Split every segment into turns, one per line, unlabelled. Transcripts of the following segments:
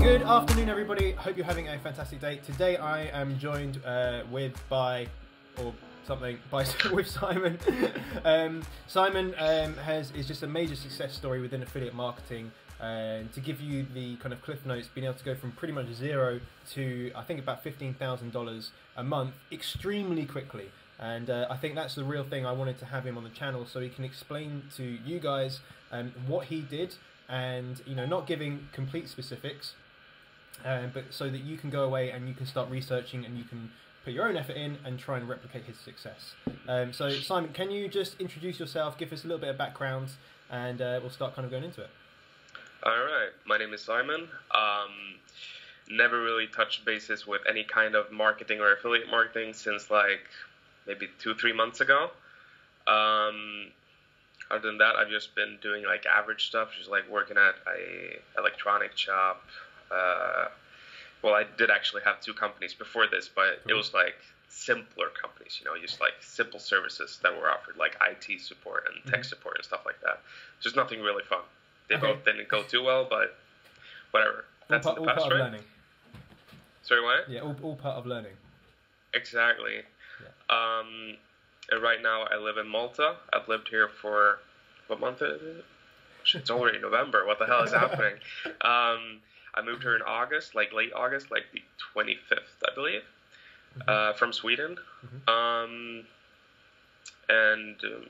Good afternoon, everybody. Hope you're having a fantastic day. Today I am joined with Simon. Simon is just a major success story within affiliate marketing. To give you the kind of cliff notes, being able to go from pretty much zero to I think about $15,000 a month extremely quickly. And I think that's the real thing. I wanted to have him on the channel so he can explain to you guys what he did, and not giving complete specifics, but so that you can go away and you can start researching and you can put your own effort in and try and replicate his success. So Simon, can you just introduce yourself, give us a little bit of background, and we'll start kind of going into it.
Alright, my name is Simon. Never really touched bases with any kind of marketing or affiliate marketing since like maybe 2-3 months ago. Other than that, I've just been doing like average stuff, just like working at a electronic shop. Well, I did actually have 2 companies before this, but it was like simpler companies, just like simple services that were offered, like IT support and tech support and stuff like that. Just nothing really fun. They both didn't go too well, but whatever. That's
all
in the past,
part of
right?
learning.
Sorry, what?
Yeah, all part of learning.
Exactly.
Yeah.
And right now I live in Malta. I've lived here for, what month is it? It's already November. What the hell is happening? I moved here in August, like late August, like the 25th, I believe, from Sweden.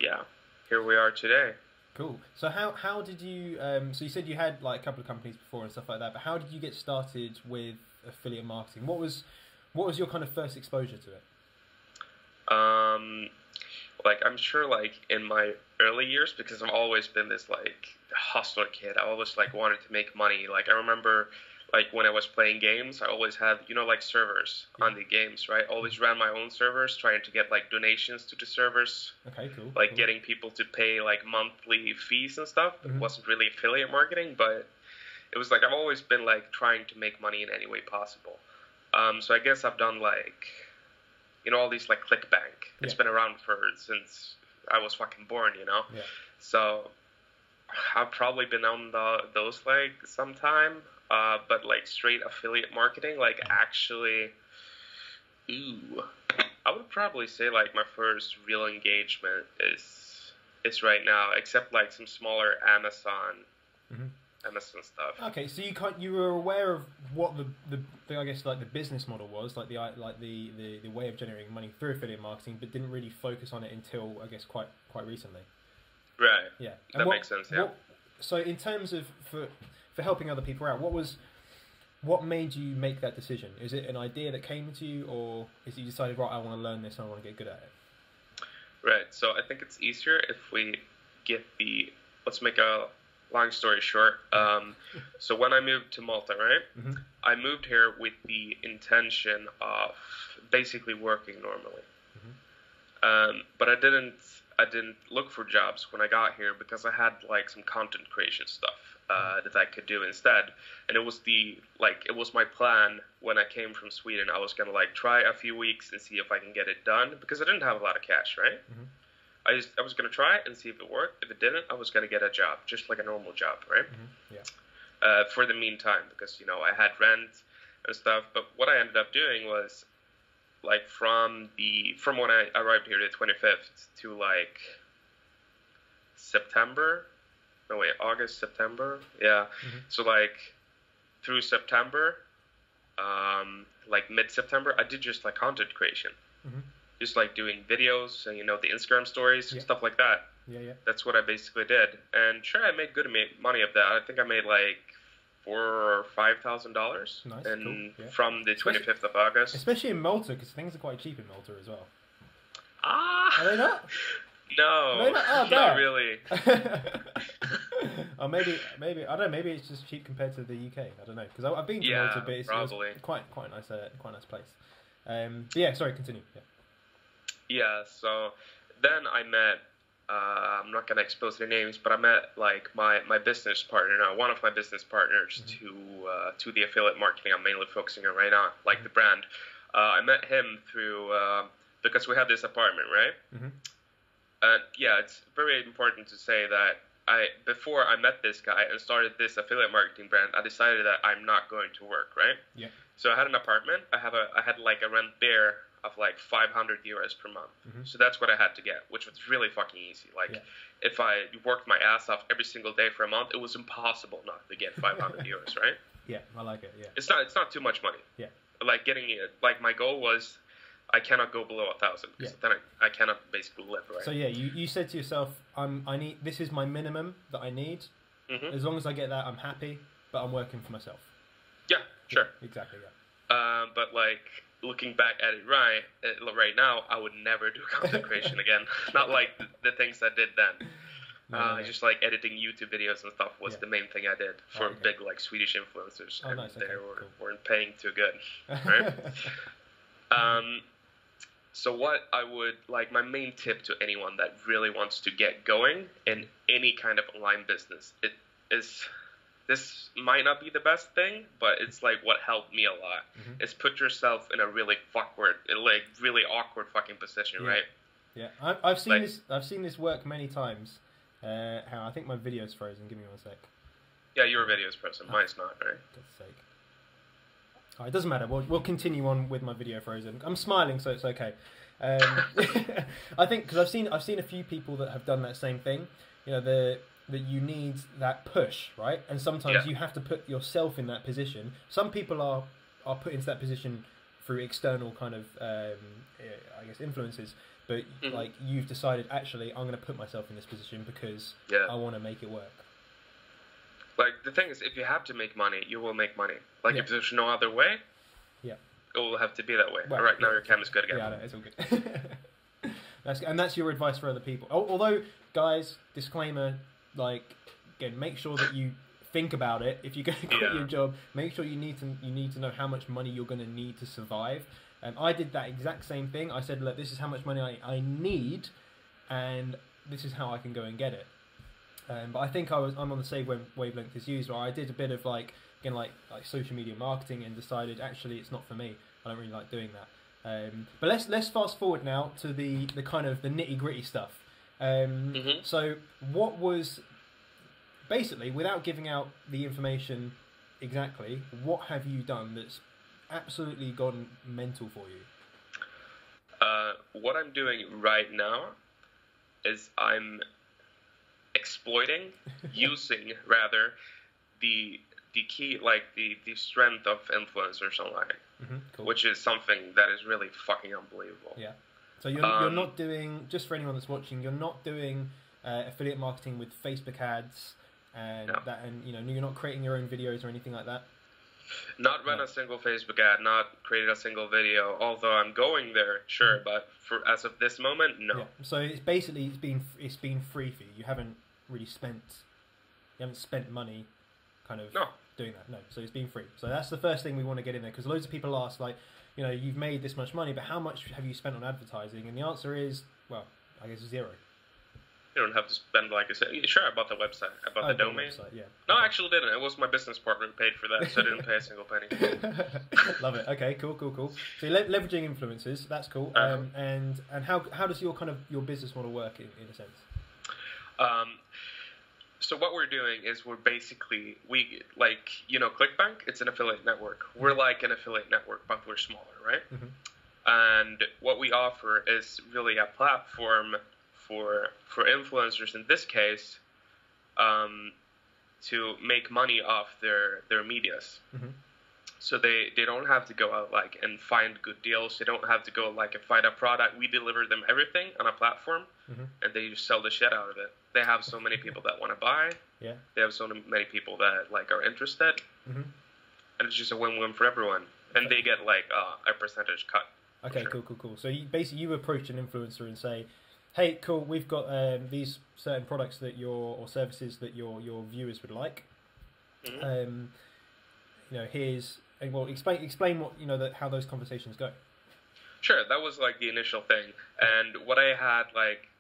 Yeah, here we are today.
Cool. So how did you? So you said you had like a couple of companies before and stuff like that, but how did you get started with affiliate marketing? What was your kind of first exposure to it?
Like I'm sure like in my early years, because I've always been this like hustler kid. I always like wanted to make money. Like I remember like when I was playing games, I always had, like servers on the games, right? Always ran my own servers, trying to get like donations to the servers.
Okay, cool.
Like getting people to pay like monthly fees and stuff. It wasn't really affiliate marketing, but it was like I've always been like trying to make money in any way possible. So I guess I've done like, all these like ClickBank. It's been around since I was fucking born,
Yeah.
So I've probably been on those like sometime, but like straight affiliate marketing, like actually, I would probably say like my first real engagement is right now, except like some smaller Amazon stuff.
Okay, so you were aware of what the I guess like the business model was, like the way of generating money through affiliate marketing, but didn't really focus on it until I guess quite recently.
Right.
Yeah.
And that makes sense. Yeah.
So in terms of for helping other people out, what made you make that decision? Is it an idea that came to you, or is it you decided, right, I want to learn this and I want to get good at it?
Right. So I think it's easier if we let's make a long story short. So when I moved to Malta, right, I moved here with the intention of basically working normally. But I didn't look for jobs when I got here because I had like some content creation stuff that I could do instead. And it was my plan when I came from Sweden. I was gonna like try a few weeks and see if I can get it done because I didn't have a lot of cash, right? I was gonna try it and see if it worked. If it didn't, I was gonna get a job, just like a normal job, right? For the meantime, because I had rent and stuff. But what I ended up doing was, like from when I arrived here, the 25th, to like August, September, yeah. So like through September, like mid-September, I did just like content creation. Just like doing videos and the Instagram stories and stuff like that.
Yeah.
That's what I basically did. And sure, I made good money of that. I think I made like $4,000 or $5,000.
Nice,
and
cool. Yeah.
From the 25th of August.
Especially in Malta, because things are quite cheap in Malta as well.
Are
they not?
No, not really.
Or maybe I don't know. Maybe it's just cheap compared to the UK. I don't know, because I've been to Malta, but it was quite a nice place. But yeah, sorry, continue.
Yeah, so then I met, I'm not going to expose their names, but I met like my business partner, one of my business partners to the affiliate marketing I'm mainly focusing on right now, like the brand. I met him through, because we had this apartment, right? And yeah, it's very important to say that before I met this guy and started this affiliate marketing brand, I decided that I'm not going to work, right?
Yeah.
So I had an apartment. I had like a rent there of like 500 euros per month.
Mm-hmm.
So that's what I had to get, which was really fucking easy. Like, if I worked my ass off every single day for a month, it was impossible not to get 500 euros, right?
Yeah, I like it. Yeah.
It's not too much money.
Yeah.
Like getting it. Like my goal was, I cannot go below 1,000 because then I cannot basically live, right?
So yeah, you said to yourself, I need, this is my minimum that I need.
Mm-hmm.
As long as I get that, I'm happy. But I'm working for myself.
Yeah, sure.
Yeah, exactly. Yeah.
But like looking back at it right now, I would never do content creation again. Not like the things I did then. Just like editing YouTube videos and stuff was the main thing I did for big like Swedish influencers, and
nice.
they weren't paying too good, right? So what I would like, my main tip to anyone that really wants to get going in any kind of online business, this might not be the best thing, but it's like what helped me a lot. Mm-hmm. Is put yourself in a really really awkward fucking position, right?
Yeah, I've seen this work many times. How I think my video's frozen. Give me 1 sec.
Yeah, your video's frozen. Mine's not, right?
God's sake. Oh, it doesn't matter. We'll continue on with my video frozen. I'm smiling, so it's okay. I think because I've seen a few people that have done that same thing. You know, that you need that push, right? And sometimes you have to put yourself in that position. Some people are put into that position through external kind of I guess influences. But like you've decided, actually, I'm going to put myself in this position because I want to make it work.
Like the thing is, if you have to make money, you will make money. Like if there's no other way, it will have to be that way.
Well,
all right, now your camera's good again.
Yeah, no, it's all good. That's your advice for other people. Although, guys, disclaimer, like again, make sure that you think about it. If you're going to quit your job, make sure you need to know how much money you're going to need to survive. I did that exact same thing. I said, look, this is how much money I need, and this is how I can go and get it. But I think I'm on the same wavelength as you, where I did a bit of like social media marketing and decided actually it's not for me. I don't really like doing that. But let's fast forward now to the kind of the nitty gritty stuff. So what was basically, without giving out the information exactly, what have you done that's absolutely gone mental for you?
What I'm doing right now is I'm exploiting, using rather, the key, like the strength of influencers online,
cool.
which is something that is really fucking unbelievable.
Yeah. So you're not doing, just for anyone that's watching, you're not doing affiliate marketing with Facebook ads and you're not creating your own videos or anything like that.
Not run a single Facebook ad, not create a single video. Although I'm going there, sure, but as of this moment, no.
Yeah. So it's basically it's been free for you. You haven't really spent money, kind of doing that. No. So it's been free. So that's the first thing we want to get in there, because loads of people ask, like, you know, you've made this much money, but how much have you spent on advertising? And the answer is, well, I guess 0.
You don't have to spend like sure, I bought the website. I bought the domain.
Website, yeah.
No, I actually didn't. It was my business partner who paid for that, so I didn't pay a single penny.
Love it. Okay, cool. So leveraging influencers, that's cool. And how does your business model work in a sense?
So what we're doing is we're basically, ClickBank, it's an affiliate network. We're like an affiliate network, but we're smaller, right? Mm-hmm. And what we offer is really a platform for influencers in this case, to make money off their medias. Mm-hmm. So they don't have to go out and find good deals. They don't have to go and find a product. We deliver them everything on a platform, and they just sell the shit out of it. They have so many people that want to buy. Yeah. They have so many people that are interested, and it's just a win-win for everyone. And they get a percentage cut.
Okay, sure. Cool. So you approach an influencer and say, hey, cool, we've got these certain products or services that your viewers would like. Mm-hmm. Explain what how those conversations go.
Sure, that was the initial thing, and what I had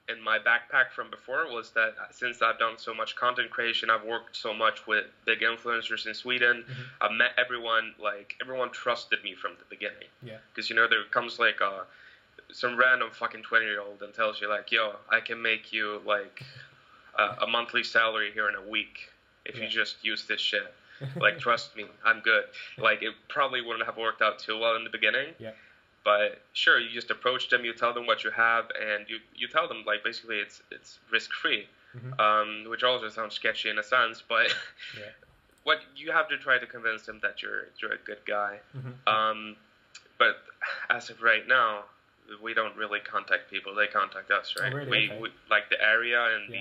in my backpack from before was that since I've done so much content creation, I've worked so much with big influencers in Sweden. Mm-hmm. I've met everyone. Everyone trusted me from the beginning. Yeah, because there comes some random fucking 20-year-old and tells you yo, I can make you a monthly salary here in a week if you just use this shit. Like, trust me, I'm good. Like, it probably wouldn't have worked out too well in the beginning.
Yeah.
But sure, you just approach them, you tell them what you have, and you tell them, like, basically it's risk-free, which also sounds sketchy in a sense, but what you have to try to convince them that you're a good guy. But as of right now, we don't really contact people. They contact us, right?
Oh, really?
We like the area and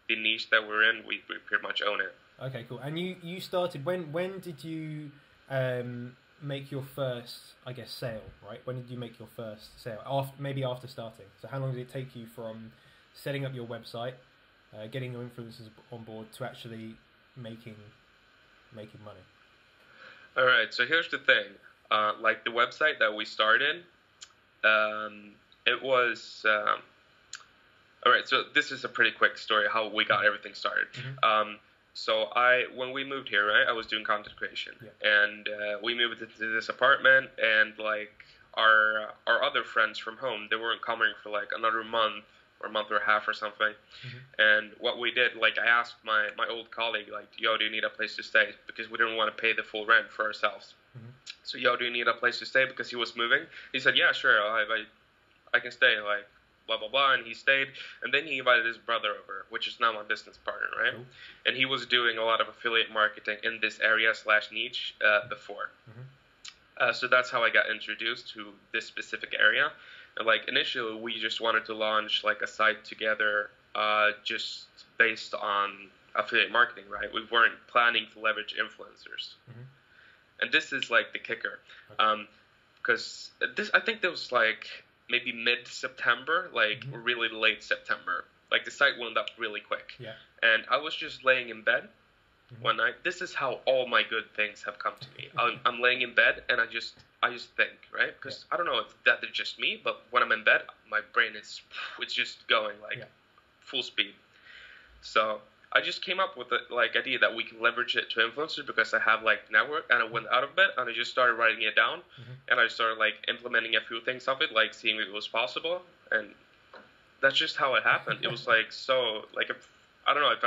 the niche that we're in, we pretty much own it.
Okay, cool. And you started, when did you make your first, I guess, sale, right? When did you make your first sale? Maybe after starting. So how long did it take you from setting up your website, getting your influencers on board, to actually making money?
All right, so here's the thing. Like the website that we started, it was... all right, so this is a pretty quick story how we got everything started. So when we moved here, right, I was doing content creation, and we moved into this apartment, and like our other friends from home, they weren't coming for like another month or a month and a half or something. And what we did, like I asked my old colleague, like, yo, do you need a place to stay? Because we didn't want to pay the full rent for ourselves. So, yo, do you need a place to stay? Because he was moving. He said, yeah, sure, I can stay, like, blah, blah, blah, and he stayed, and then he invited his brother over, which is now my business partner, right? Cool. And he was doing a lot of affiliate marketing in this area / niche before. So that's how I got introduced to this specific area. And, like, initially, we just wanted to launch, like, a site together just based on affiliate marketing, right? We weren't planning to leverage influencers. And this is, like, the kicker. Because I think there was, like... maybe mid-September, like really late September. Like the site went up really quick. And I was just laying in bed one night. This is how all my good things have come to me. I'm laying in bed and I just think, right? Because I don't know if that is just me, but when I'm in bed, my brain it's just going like full speed. So I just came up with the idea that we can leverage it to influencers because I have like network, and I went out of bed and I just started writing it down, and I started like implementing a few things of it, like seeing if it was possible, and that's just how it happened. It was like so like I don't know if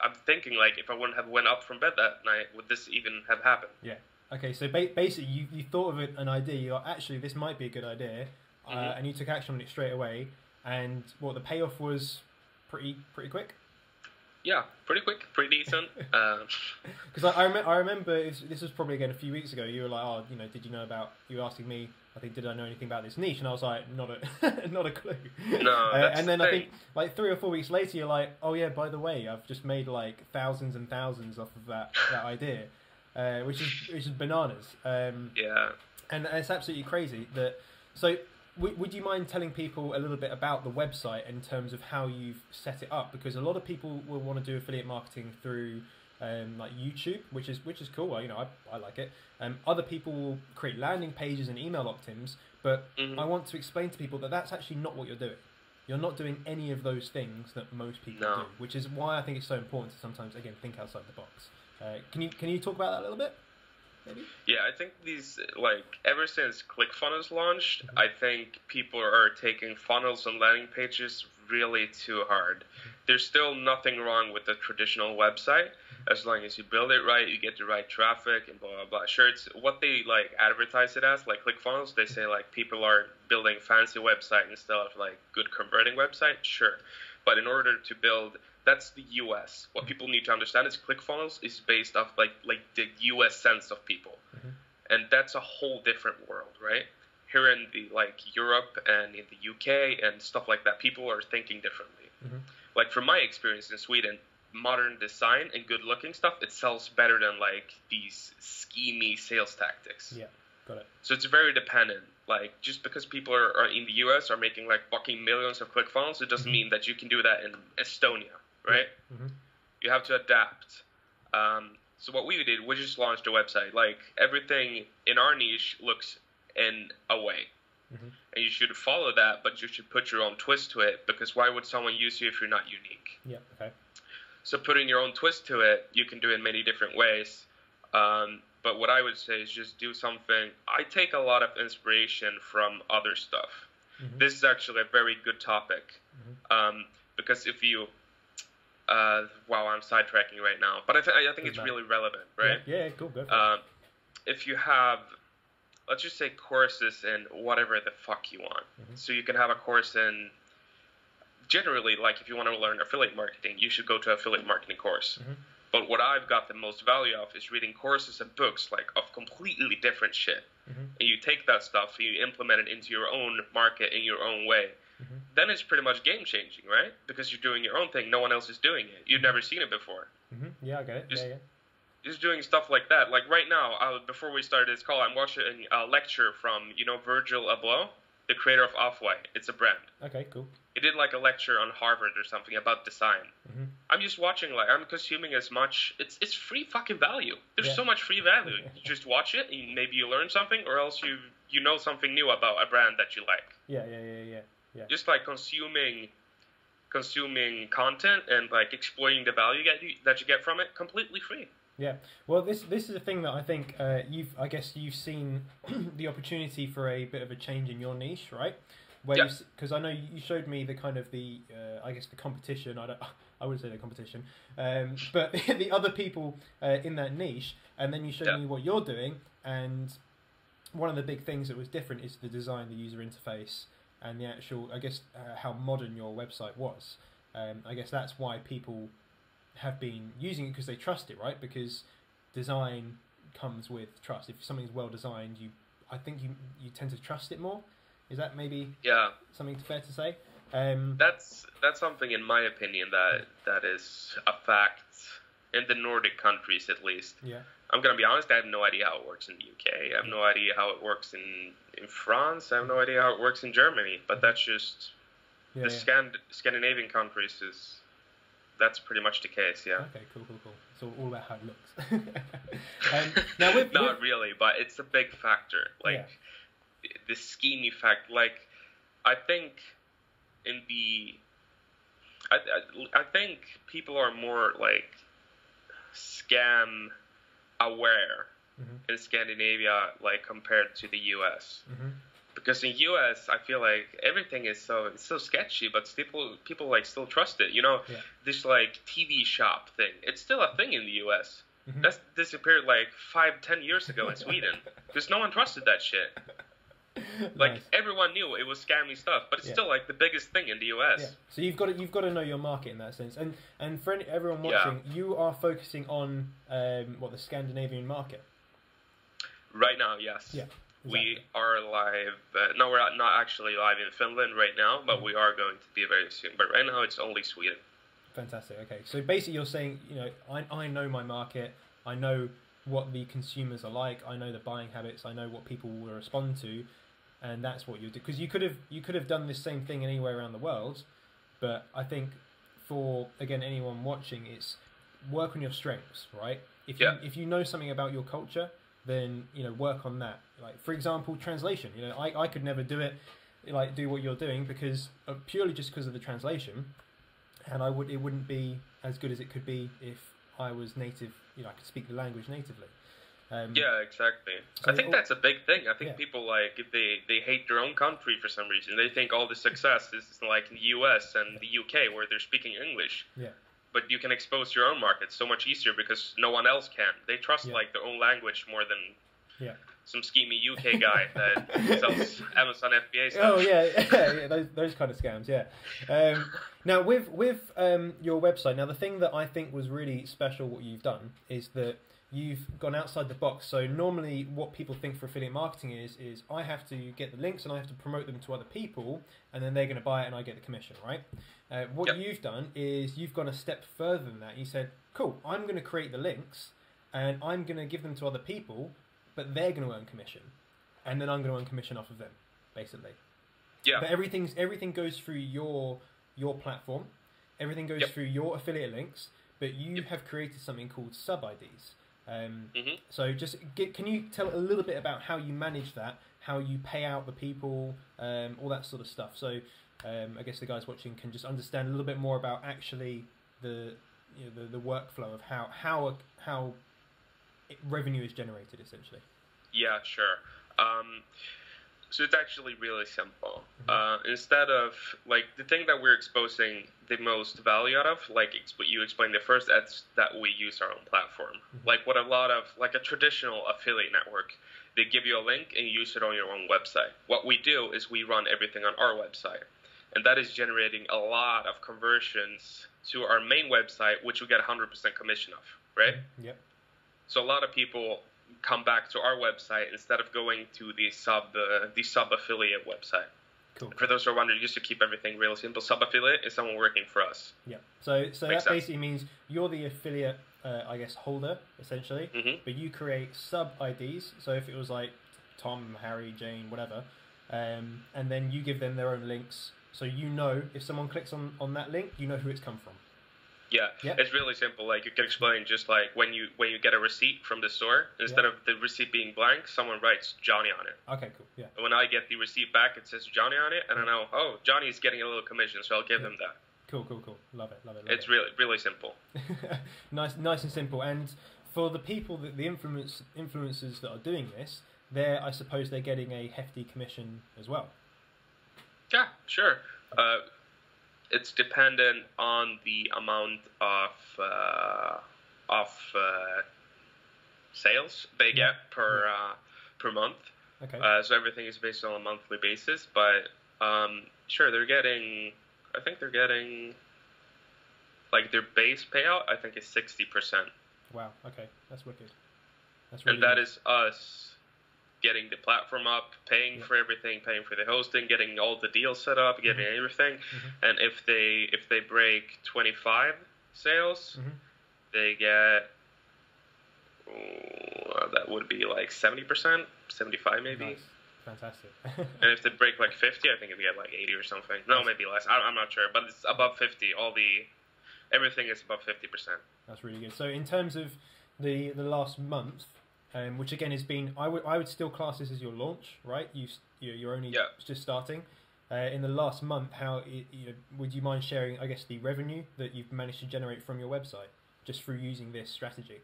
I'm thinking like if I wouldn't have went up from bed that night, would this even have happened?
Yeah. Okay. So basically, you thought of an idea. You thought, actually, this might be a good idea, and you took action on it straight away. And the payoff was pretty quick. Yeah,
pretty quick, pretty decent.
Because I remember this was probably again a few weeks ago. You were like, oh, did you know about? You were asking me, I think, did I know anything about this niche? And I was like, not a clue.
No,
and then I think like 3 or 4 weeks later, you're like, oh yeah, by the way, I've just made like thousands and thousands off of that idea, which is bananas.
Yeah.
And it's absolutely crazy that. So. Would you mind telling people a little bit about the website in terms of how you've set it up? Because a lot of people will want to do affiliate marketing through like YouTube, which is cool. I like it. Other people will create landing pages and email opt-ins, but I want to explain to people that that's actually not what you're doing. You're not doing any of those things that most people do, which is why I think it's so important to sometimes, again, think outside the box. Can you talk about that a little bit? Maybe?
Yeah, I think these, like, ever since ClickFunnels launched, I think people are taking funnels and landing pages really too hard. There's still nothing wrong with the traditional website, as long as you build it right, you get the right traffic, and blah, blah, blah. Sure, it's what they, like, advertise it as, like ClickFunnels, they say, like, people are building fancy website instead of, like, good converting website, sure. But in order to build... That's the U.S. What people need to understand is ClickFunnels is based off like the U.S. sense of people, and that's a whole different world, right? Here in the Europe and in the U.K. and stuff like that, people are thinking differently. Like from my experience in Sweden, modern design and good-looking stuff, it sells better than like these schemy sales tactics.
Yeah, got it.
So it's very dependent. Like, just because people are in the U.S. are making like fucking millions of ClickFunnels, it doesn't mean that you can do that in Estonia. Right? You have to adapt. So what we did, we just launched a website. Like, everything in our niche looks in a way. And you should follow that, but you should put your own twist to it, because why would someone use you if you're not unique?
Yeah, okay.
So putting your own twist to it, you can do it in many different ways. But what I would say is just do something. I take a lot of inspiration from other stuff. This is actually a very good topic. Because if you... Wow, I'm sidetracking right now, but I think it's really relevant, right?
Yeah, cool, go for it.
If you have, let's just say, courses in whatever the fuck you want. So you can have a course in, generally, like if you want to learn affiliate marketing, you should go to an affiliate marketing course. But what I've got the most value of is reading courses and books like of completely different shit. And you take that stuff and you implement it into your own market in your own way. Then it's pretty much game changing, right? Because you're doing your own thing, no one else is doing it. You've never seen it before.
Yeah, I get it.
Just doing stuff like that. Like right now, before we started this call, I'm watching a lecture from, Virgil Abloh, the creator of Off-White. It's a brand.
Okay, cool.
He did like a lecture on Harvard or something about design. I'm just watching, like, I'm consuming as much. It's free fucking value. There's so much free value. You just watch it, and maybe you learn something, or else you know something new about a brand that you like.
Yeah.
Just like consuming content and like exploiting the value that you get from it, completely free.
Yeah, well, this is a thing that I think I guess you've seen the opportunity for a bit of a change in your niche, right? Because I know you showed me the kind of I guess the competition. I wouldn't say the competition, but the other people in that niche, and then you showed me what you're doing. And one of the big things that was different is the design, the user interface, and the actual, I guess, how modern your website was. I guess that's why people have been using it, because they trust it, right? Because design comes with trust. If something's well designed, I think you tend to trust it more. Is that maybe something fair to say?
That's something, in my opinion, that is a fact in the Nordic countries, at least.
Yeah.
I'm gonna be honest. I have no idea how it works in the UK. I have no idea how it works in France. I have no idea how it works in Germany. But that's just the Scandinavian countries is. That's pretty much the case, yeah.
Okay, cool. So all about how it looks. Now
Not really, but it's a big factor. Like the schemey fact. Like I think I think people are more like scam aware in Scandinavia, like compared to the US. Because in US, I feel like everything is so sketchy, but people like still trust it. This like TV shop thing. It's still a thing in the US. That's disappeared like 5-10 years ago in Sweden because no one trusted that shit. Like everyone knew it was scammy stuff, but it's still like the biggest thing in the US.
Yeah. So you've got to know your market in that sense. And for everyone watching, you are focusing on the Scandinavian market. Right
now, yes.
Yeah. Exactly.
We are live. No, we're not actually live in Finland right now, but we are going to be very soon. But right now, it's only Sweden.
Fantastic. Okay, so basically, you're saying, I know my market. I know what the consumers are like. I know the buying habits. I know what people will respond to, and that's what you do. Because you could have done this same thing anywhere around the world, but I think for anyone watching, it's work on your strengths, right? If you know something about your culture, then work on that. Like, for example, translation. I could never do it, like do what you're doing, because purely just because of the translation, and it wouldn't be as good as it could be if I was native. I could speak the language natively.
Yeah, exactly. So I think that's a big thing. I think people they hate their own country for some reason. They think all the success is like in the US and the UK where they're speaking English.
Yeah.
But you can expose your own market so much easier because no one else can. They trust like their own language more than some schemy UK guy that sells Amazon FBA stuff.
Oh yeah, those kind of scams. Yeah. Now with your website, now the thing that I think was really special what you've done is that you've gone outside the box. So normally what people think for affiliate marketing is I have to get the links and I have to promote them to other people and then they're going to buy it and I get the commission, right? What you've done is you've gone a step further than that. You said, cool, I'm going to create the links and I'm going to give them to other people, but they're going to earn commission. And then I'm going to earn commission off of them, basically.
Yeah.
But everything goes through your platform. Everything goes through your affiliate links, but you have created something called sub-IDs. So can you tell a little bit about how you manage that, how you pay out the people, all that sort of stuff? So I guess the guys watching can just understand a little bit more about actually the workflow of how revenue is generated essentially.
Yeah, sure. So it's actually really simple. Instead of, like, the thing that we're exposing the most value out of, like what you explained at first, that's that we use our own platform. Like what a lot of, like a traditional affiliate network, they give you a link and you use it on your own website. What we do is we run everything on our website. And that is generating a lot of conversions to our main website, which we get 100% commission of, right?
Yep.
So a lot of people come back to our website instead of going to the sub affiliate website.
Cool.
For those who are wondering, just to keep everything real simple, sub affiliate is someone working for us.
Yeah. So that basically means you're the affiliate, I guess, holder essentially, but you create sub IDs. So if it was like Tom, Harry, Jane, whatever, and then you give them their own links, so you know if someone clicks on that link, you know who it's come from.
Yeah, it's really simple. Like you can explain, just like when you get a receipt from the store, instead of the receipt being blank, someone writes Jonny on it.
Okay, cool. Yeah.
And when I get the receipt back, it says Jonny on it, and I know, oh, Johnny's getting a little commission, so I'll give him that.
Cool. Love it.
It's really simple.
nice and simple. And for the people the influencers that are doing this, I suppose they're getting a hefty commission as well. Yeah,
sure. It's dependent on the amount of sales they get per month.
Okay.
So everything is based on a monthly basis, but sure, I think they're getting like their base payout, I think, is 60%.
Wow. Okay, that's wicked. That's really
and that is us getting the platform up, paying for everything, paying for the hosting, getting all the deals set up, getting everything. And if they break 25 sales, they get that would be like 70%, 75 maybe.
Nice. Fantastic.
And if they break like 50, I think they get like 80 or something. No, maybe less. I'm not sure, but it's above 50. Everything is above 50%.
That's really good. So in terms of the last month, which again has been, I would still class this as your launch, right? You're only just starting. In the last month, would you mind sharing, I guess, the revenue that you've managed to generate from your website just through using this strategy?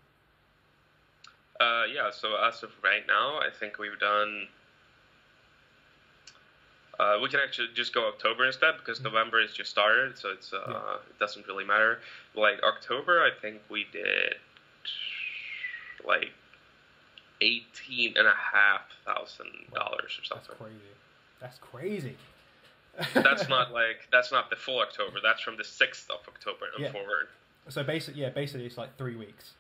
So as of right now, I think we've done. We can actually just go October instead because November is just started, so it's it doesn't really matter. Like October, I think we did like $18,500 or something.
That's crazy.
That's not the full October. That's from the 6th of October and forward.
So basically it's like 3 weeks.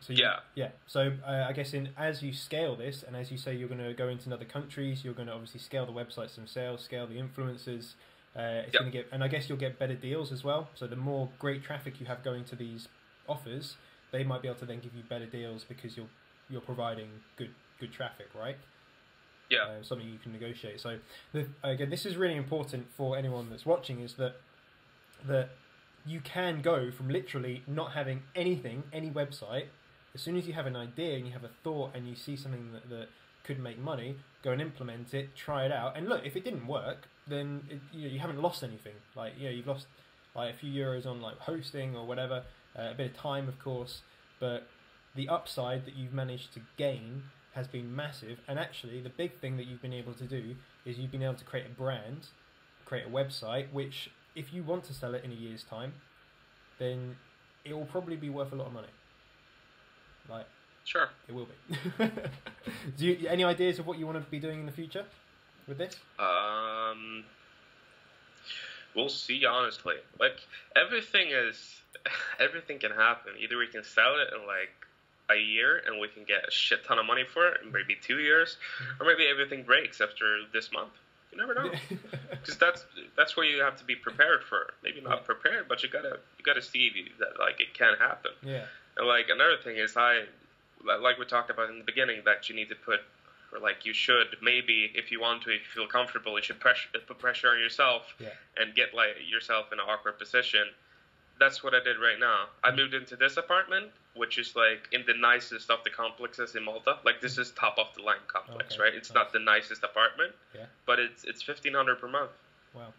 So
yeah.
So I guess as you scale this, and as you say, you're going to go into other countries. You're going to obviously scale the websites themselves, scale the influencers. It's going to get, and I guess you'll get better deals as well. So the more great traffic you have going to these offers, they might be able to then give you better deals because you're providing good traffic, right?
Yeah.
Something you can negotiate. So again, this is really important for anyone that's watching, is that you can go from literally not having anything, any website. As soon as you have an idea and you have a thought and you see something that could make money, go and implement it, try it out. And look, if it didn't work, then you haven't lost anything. Like, you've lost like a few euros on like hosting or whatever, a bit of time, of course, but the upside that you've managed to gain has been massive. And actually, the big thing that you've been able to do is you've been able to create a brand, create a website, which if you want to sell it in a year's time, then it will probably be worth a lot of money. Like,
sure,
it will be. Any ideas of what you want to be doing in the future with this?
We'll see. Honestly, like everything can happen. Either we can sell it in like a year and we can get a shit ton of money for it, and maybe 2 years, or maybe everything breaks after this month. You never know, because that's what you have to be prepared for. Maybe not prepared, but you gotta see that like it can happen.
Yeah.
And like another thing is, like we talked about in the beginning, that you need to put, or like you should, maybe if you want to, if you feel comfortable, you should put pressure on yourself and get like yourself in an awkward position. That's what I did right now. I moved into this apartment, which is like in the nicest of the complexes in Malta. Like this is top of the line complex, right? It's not the nicest apartment, but it's $1,500 per month.
Wow.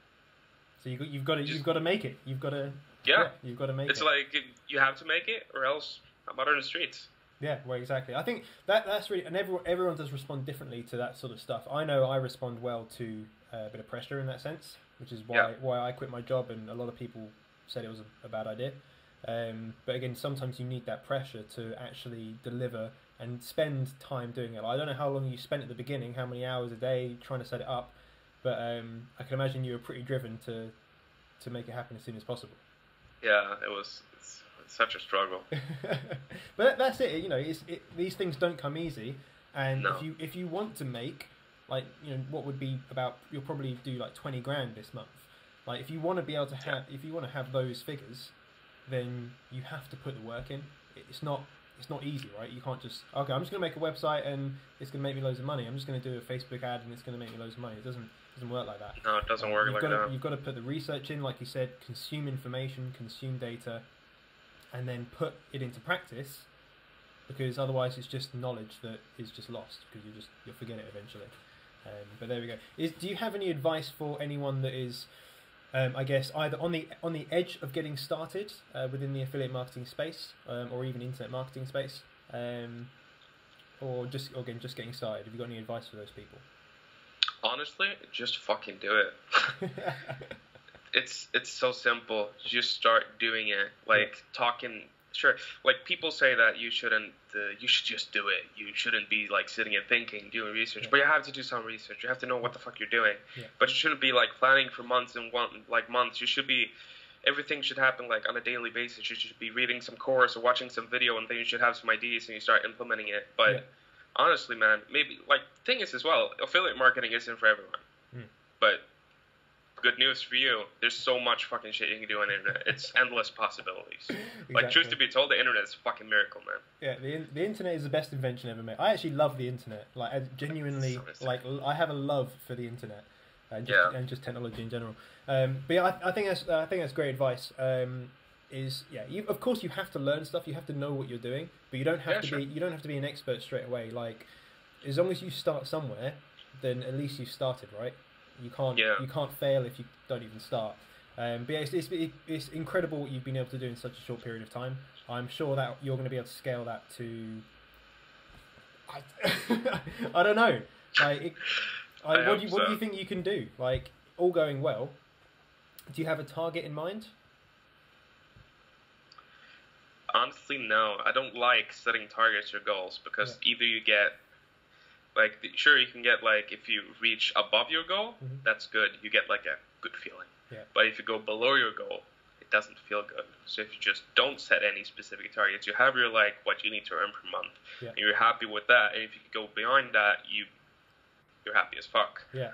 So you've got to make it. You've got to.
Yeah,
you've got to make it.
It's like you have to make it, or else I'm out on the streets.
Yeah, well, exactly. I think that's really, and everyone does respond differently to that sort of stuff. I know I respond well to a bit of pressure in that sense, which is why I quit my job, and a lot of people said it was a bad idea. But again, sometimes you need that pressure to actually deliver and spend time doing it. I don't know how long you spent at the beginning, how many hours a day trying to set it up, but I can imagine you were pretty driven to make it happen as soon as possible.
Yeah, it's such a struggle.
But that's it. You know, these things don't come easy, and
No.
if you want to make, like, you know, what would be about, you'll probably do like 20 grand this month. Like, if you want to be able to have, if you want to have those figures, then you have to put the work in. It's not easy, right? You can't just, okay, I'm just going to make a website and it's going to make me loads of money. I'm just going to do a Facebook ad and it's going to make me loads of money. It doesn't work like that.
No, it doesn't work like that.
You've got to put the research in, like you said, consume information, consume data, and then put it into practice, because otherwise it's just knowledge that is just lost, because you'll forget it eventually. But there we go. Do you have any advice for anyone that is, I guess, either on the edge of getting started within the affiliate marketing space, or even internet marketing space, or just getting started? Have you got any advice for those people?
Honestly, just fucking do it. It's so simple. Just start doing it. Like, talking. Sure, like, people say that you should just do it. You shouldn't be like sitting and thinking, doing research. But you have to do some research. You have to know what the fuck you're doing. But you shouldn't be like planning for months and months. You should be, everything should happen like on a daily basis. You should be reading some course or watching some video, and then you should have some ideas and you start implementing it. But honestly, man, maybe, like, thing is as well, affiliate marketing isn't for everyone. But good news for you, there's so much fucking shit you can do on the internet. It's endless possibilities. Exactly. Like, truth to be told, the internet is a fucking miracle, man.
Yeah, the internet is the best invention ever made. I actually love the internet. Like, I genuinely, like, I have a love for the internet and just technology in general. But yeah, I think that's great advice. Of course you have to learn stuff. You have to know what you're doing, but you don't have to be an expert straight away. Like, as long as you start somewhere, then at least you started, right? You can't fail if you don't even start. But yeah, it's incredible what you've been able to do in such a short period of time. I'm sure that you're going to be able to scale that to, I don't know. Like, what do you think you can do? Like, all going well, do you have a target in mind?
Honestly, no. I don't like setting targets or goals, because either you get, like, sure, you can get, like, if you reach above your goal, that's good. You get, like, a good feeling. Yeah. But if you go below your goal, it doesn't feel good. So if you just don't set any specific targets, you have your, like, what you need to earn per month, and you're happy with that. And if you go beyond that, you're happy as fuck. Yeah.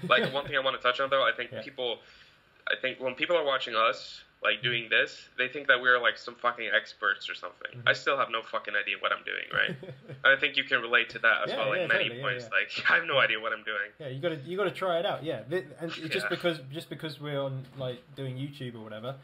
Like, one thing I want to touch on, though, I think when people are watching us, like, doing this, they think that we're like some fucking experts or something. I still have no fucking idea what I'm doing, right? And I think you can relate to that as well, like, many points. Like, I have no idea what I'm doing. Yeah,
you gotta try it out. Yeah, and just because we're on, like, doing YouTube or whatever,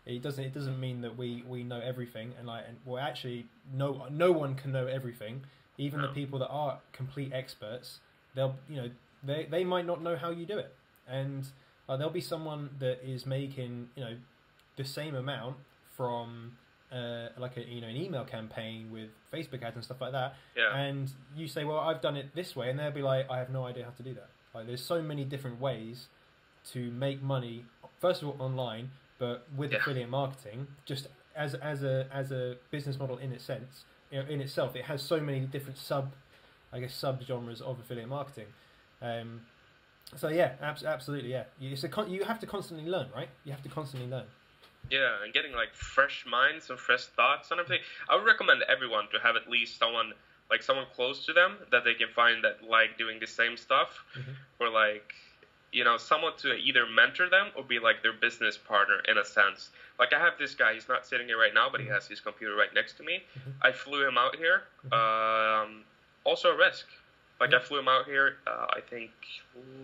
it doesn't mean that we know everything. And well, actually, no one can know everything. Even the people that are complete experts, they might not know how you do it, and there'll be someone that is making, the same amount from like an email campaign with Facebook ads and stuff like that, and you say, well, I've done it this way, and they'll be like, I have no idea how to do that. Like, there's so many different ways to make money, first of all online, but with affiliate marketing, just as a business model in its sense, in itself, it has so many different sub genres of affiliate marketing. So yeah, absolutely, yeah. You have to constantly learn, right? You have to constantly learn.
Yeah, and getting, like, fresh minds and fresh thoughts and everything. I would recommend everyone to have at least someone close to them that they can find that like doing the same stuff, or, like, someone to either mentor them or be like their business partner in a sense. Like, I have this guy, he's not sitting here right now, but he has his computer right next to me. I flew him out here. Also a risk. Like, I flew him out here, I think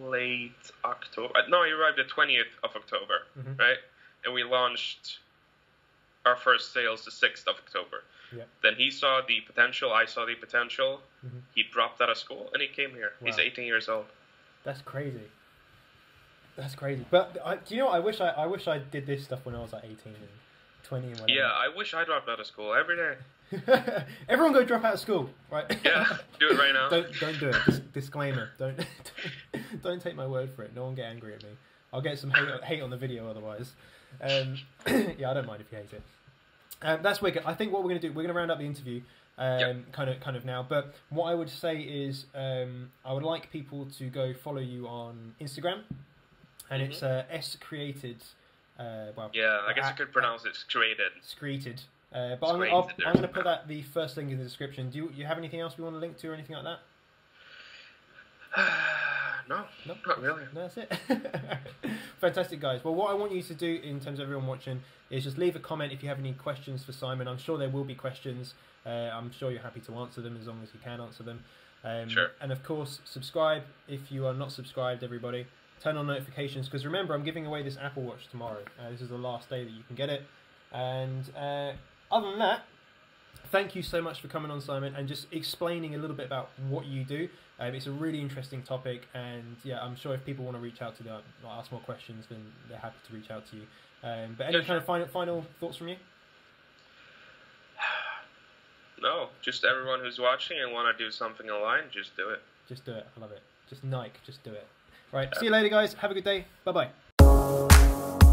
late October. No, he arrived the 20th of October, right? And we launched our first sales the 6th of October. Yeah. Then he saw the potential, I saw the potential. He dropped out of school and he came here. Wow. He's 18 years old.
That's crazy. That's crazy. But do you know what? I wish I did this stuff when I was like 18 and 20 and whatever.
Yeah, I wish I dropped out of school every day.
Everyone go drop out of school, right?
Yeah, do it right now.
Don't do it. Disclaimer. Don't take my word for it. No one get angry at me. I'll get some hate on the video otherwise. Yeah, I don't mind if you hate it. That's wicked. I think what we're going to do, we're going to round up the interview kind of now. But what I would say is I would like people to go follow you on Instagram. And it's S-Created. Well,
yeah, I guess you could pronounce it Scrated.
Screated. But I'm going to put that the first link in the description. Do you have anything else we want to link to or anything like that?
No, not really.
No, that's it. Fantastic, guys. Well, what I want you to do in terms of everyone watching is just leave a comment if you have any questions for Simon. I'm sure there will be questions. I'm sure you're happy to answer them as long as you can answer them.
Sure.
And of course, subscribe if you are not subscribed, everybody. Turn on notifications, because remember, I'm giving away this Apple Watch tomorrow. This is the last day that you can get it. And other than that, thank you so much for coming on, Simon, and just explaining a little bit about what you do. It's a really interesting topic, and yeah, I'm sure if people want to reach out to you, ask more questions, then they're happy to reach out to you. But any kind of final thoughts from you?
No, just everyone who's watching and want to do something online, just do it.
Just do it. I love it. Just Nike, just do it. Right, see you later, guys. Have a good day. Bye-bye.